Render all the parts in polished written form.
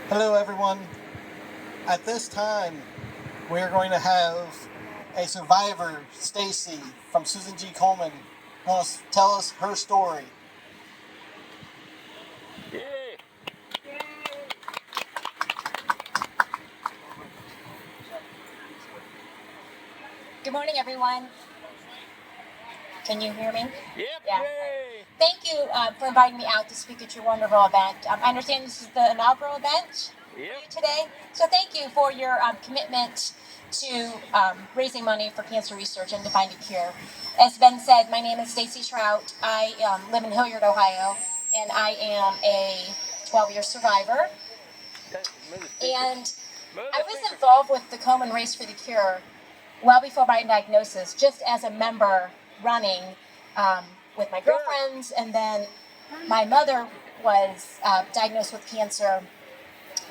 Hello, everyone. At this time, we are going to have a survivor, Stacy, from Susan G. Komen, tell us her story. Yay! Good morning, everyone. Can you hear me? Yep! Yeah. Yay! Thank you for inviting me out to speak at your wonderful event. I understand this is the inaugural event for you Yep! today. So thank you for your commitment to raising money for cancer research and to find a cure. As Ben said, my name is Stacy Trout. I live in Hilliard, Ohio, and I am a 12-year survivor. And I was involved with the Komen Race for the Cure well before my diagnosis, just as a member running with my girlfriends. And then my mother was diagnosed with cancer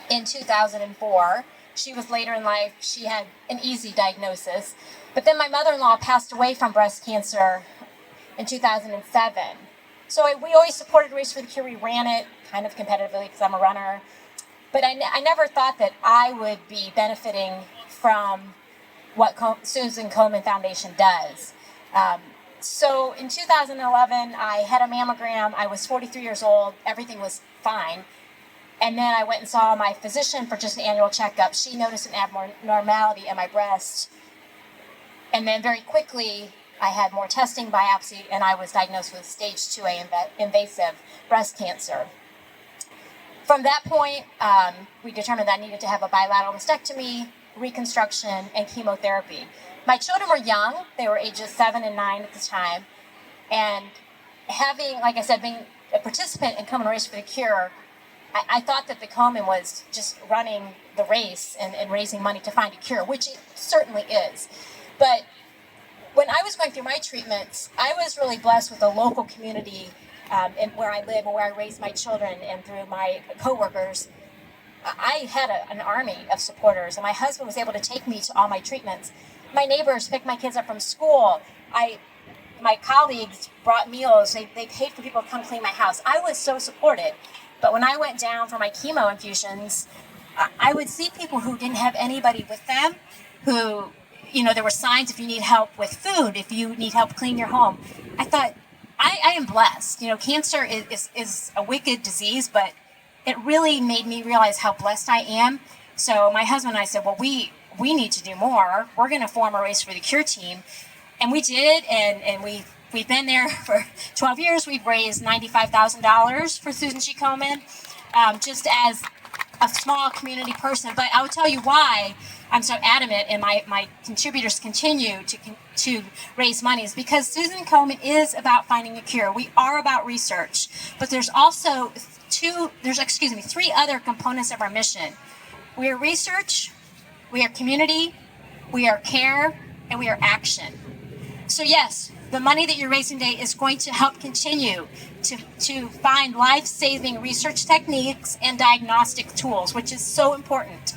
in 2004. She was later in life, she had an easy diagnosis. But then my mother-in-law passed away from breast cancer in 2007. So we always supported Race for the Cure. We ran it kind of competitively because I'm a runner. But I never thought that I would be benefiting from what Susan Komen Foundation does. So in 2011, I had a mammogram. I was 43 years old. Everything was fine. And then I went and saw my physician for just an annual checkup. She noticed an abnormality in my breast. And then very quickly, I had more testing, biopsy, and I was diagnosed with stage 2A invasive breast cancer. From that point, we determined that I needed to have a bilateral mastectomy, reconstruction, and chemotherapy. My children were young. They were ages 7 and 9 at the time. And having, like I said, being a participant in Komen Race for the Cure, I thought that the Komen was just running the race and raising money to find a cure, which it certainly is. But when I was going through my treatments, I was really blessed with a local community where I live and where I raise my children, and through my coworkers. I had an army of supporters, and my husband was able to take me to all my treatments. My neighbors picked my kids up from school. My colleagues brought meals. They paid for people to come clean my house. I was so supported. But when I went down for my chemo infusions, I would see people who didn't have anybody with them, who, there were signs if you need help with food, if you need help cleaning your home. I thought, I am blessed. Cancer is a wicked disease, but it really made me realize how blessed I am. So my husband and I said, well, we need to do more. We're going to form a Race for the Cure team. And we did, and we've been there for 12 years. We've raised $95,000 for Susan G. Komen, just as a small community person. But I will tell you why I'm so adamant, and my contributors continue to raise money, is because Susan Komen is about finding a cure. We are about research, but there's also three other components of our mission. We are research, we are community, we are care, and we are action. So yes, the money that you're raising today is going to help continue to find life-saving research techniques and diagnostic tools, which is so important.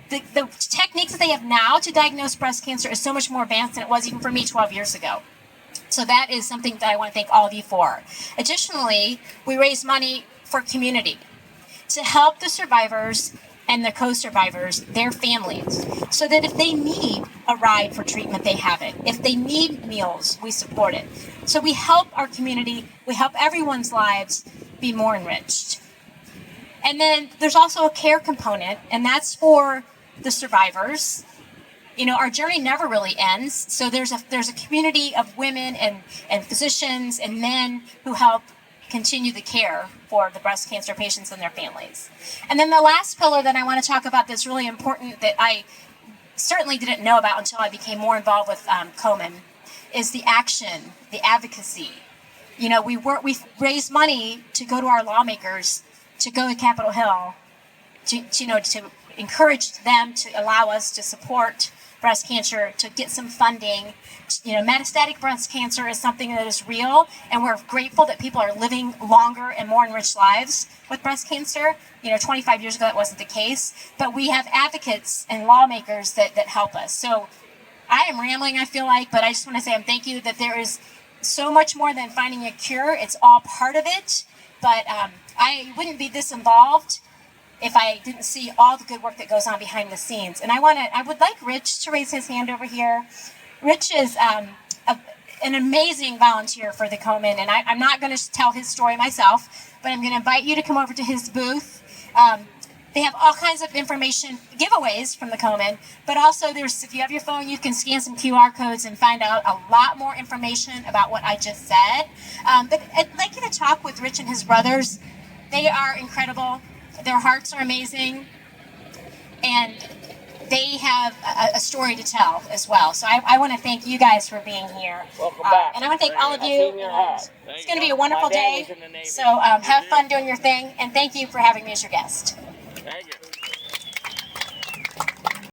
The techniques that they have now to diagnose breast cancer is so much more advanced than it was even for me 12 years ago. So that is something that I want to thank all of you for. Additionally, we raise money for community to help the survivors and the co-survivors, their families, so that if they need a ride for treatment, they have it. If they need meals, we support it. So we help our community, we help everyone's lives be more enriched. And then there's also a care component, and that's for the survivors. Our journey never really ends. So there's a community of women and physicians and men who help continue the care for the breast cancer patients and their families. And then the last pillar that I want to talk about that's really important, that I certainly didn't know about until I became more involved with Komen, is the action, the advocacy. We raise money to go to our lawmakers, to go to Capitol Hill, to encourage them to allow us to support breast cancer, to get some funding. Metastatic breast cancer is something that is real, and we're grateful that people are living longer and more enriched lives with breast cancer. 25 years ago that wasn't the case, but we have advocates and lawmakers that help us. So I am rambling, I feel like, but I just want to say thank you that there is so much more than finding a cure. It's all part of it, but I wouldn't be this involved if I didn't see all the good work that goes on behind the scenes. And I would like Rich to raise his hand over here. Rich is an amazing volunteer for the Komen, and I'm not going to tell his story myself, but I'm going to invite you to come over to his booth. They have all kinds of information, giveaways from the Komen, but also if you have your phone, you can scan some QR codes and find out a lot more information about what I just said. But I'd like you to talk with Rich and his brothers. They are incredible. Their hearts are amazing, and they have a story to tell as well. So I want to thank you guys for being here. Welcome back. And I want to thank all of you. It's going to be a wonderful day. So have fun doing your thing, and thank you for having me as your guest. Thank you.